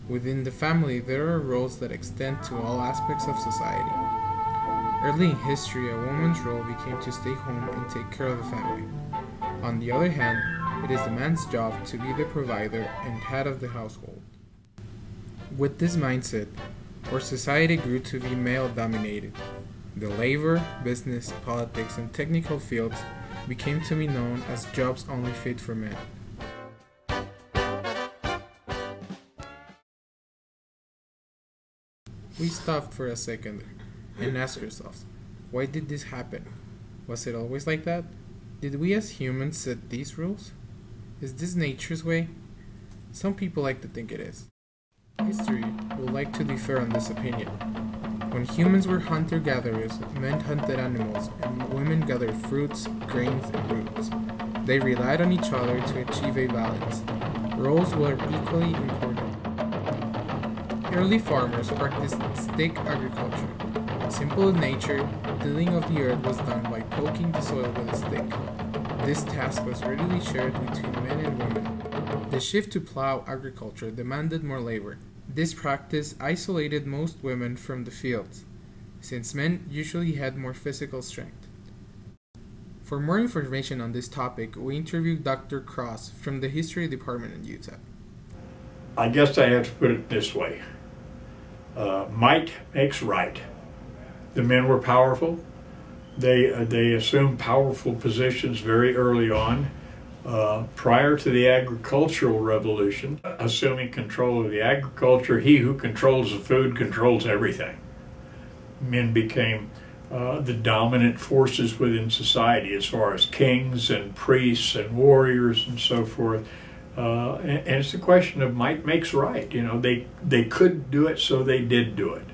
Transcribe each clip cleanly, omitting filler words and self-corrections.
Within the family, there are roles that extend to all aspects of society. Early in history, a woman's role became to stay home and take care of the family. On the other hand, it is the man's job to be the provider and head of the household. With this mindset, our society grew to be male-dominated. The labor, business, politics, and technical fields became to be known as jobs only fit for men. We stopped for a second and asked ourselves, why did this happen? Was it always like that? Did we as humans set these rules? Is this nature's way? Some people like to think it is. History would like to differ on this opinion. When humans were hunter-gatherers, men hunted animals and women gathered fruits, grains, and roots. They relied on each other to achieve a balance. Roles were equally important. Early farmers practiced stick agriculture. Simple in nature, tilling of the earth was done by poking the soil with a stick. This task was readily shared between men and women. The shift to plow agriculture demanded more labor. This practice isolated most women from the fields, since men usually had more physical strength. For more information on this topic, we interviewed Dr. Cross from the History Department in UTEP. I guess I have to put it this way. Might makes right. The men were powerful. They assumed powerful positions very early on. Prior to the agricultural revolution, assuming control of the agriculture, he who controls the food controls everything. Men became the dominant forces within society as far as kings and priests and warriors and so forth. And it's a question of might makes right. You know, they could do it, so they did do it.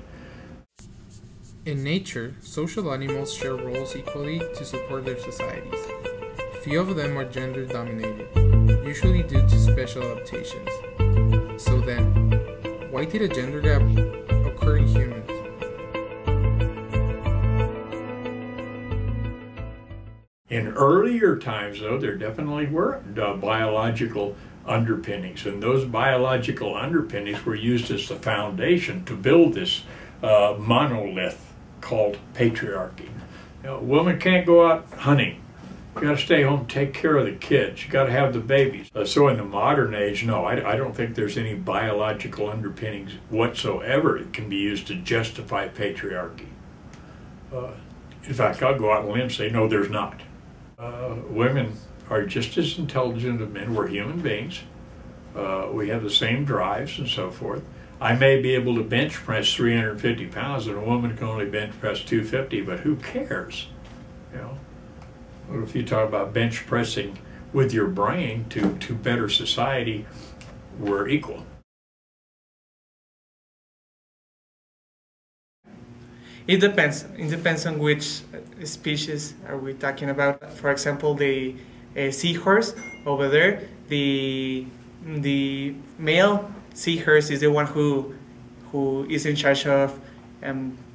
In nature, social animals share roles equally to support their societies. Few of them are gender-dominated, usually due to special adaptations. So then, why did a gender gap occur in humans? In earlier times, though, there definitely were biological underpinnings, and those biological underpinnings were used as the foundation to build this monolith called patriarchy. You know, a woman can't go out hunting. You got to stay home, take care of the kids. You got to have the babies. So in the modern age, no, I don't think there's any biological underpinnings whatsoever that can be used to justify patriarchy. In fact, I'll go out on a limb and say, no, there's not. Women are just as intelligent as men. We're human beings. We have the same drives and so forth. I may be able to bench press 350 pounds and a woman can only bench press 250, but who cares? You know, what if you talk about bench pressing with your brain to better society, we're equal. It depends. It depends on which species are we talking about. For example, the seahorse over there, the male seahorse is the one who is in charge of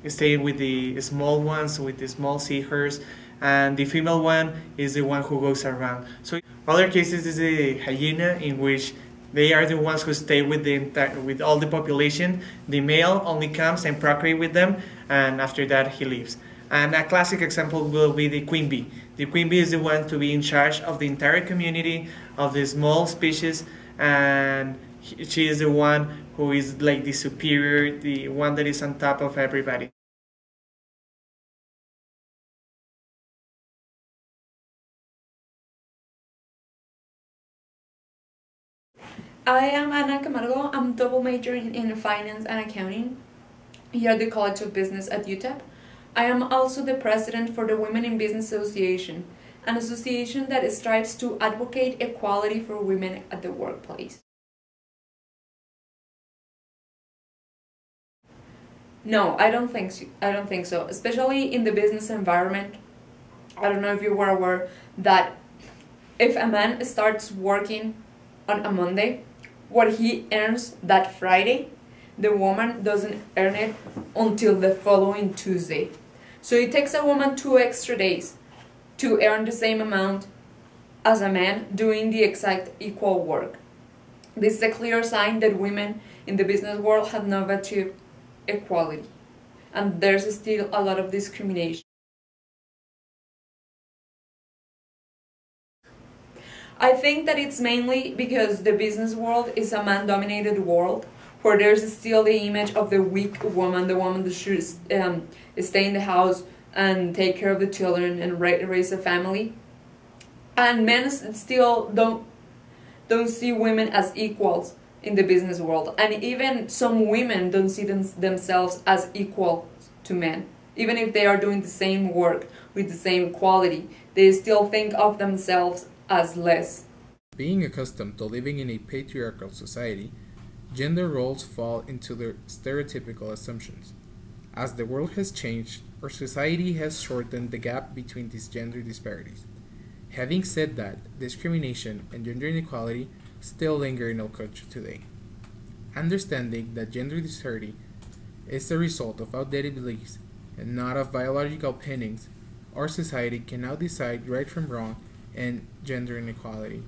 staying with the small ones, with the small seahorse, and the female one is the one who goes around. So other cases is the hyena, in which they are the ones who stay with all the population. The male only comes and procreate with them, and after that he leaves. And a classic example will be the queen bee. The queen bee is the one to be in charge of the entire community of the small species, and she is the one who is like the superior, the one that is on top of everybody. I am Ana Camargo. I'm double majoring in finance and accounting here at the College of Business at UTEP. I am also the president for the Women in Business Association, an association that strives to advocate equality for women at the workplace. No, I don't think so. Especially in the business environment. I don't know if you were aware that if a man starts working on a Monday, what he earns that Friday, the woman doesn't earn it until the following Tuesday. So it takes a woman 2 extra days to earn the same amount as a man doing the exact equal work. This is a clear sign that women in the business world have not achieved equality, and there's still a lot of discrimination. I think that it's mainly because the business world is a man-dominated world, where there's still the image of the weak woman, the woman that should stay in the house and take care of the children and raise a family. And men still don't see women as equals in the business world, and even some women don't see themselves as equal to men. Even if they are doing the same work with the same quality, they still think of themselves as less. Being accustomed to living in a patriarchal society, gender roles fall into their stereotypical assumptions. As the world has changed, our society has shortened the gap between these gender disparities. Having said that, discrimination and gender inequality still linger in our culture today. Understanding that gender disparity is the result of outdated beliefs and not of biological pinnings, our society can now decide right from wrong and gender inequality.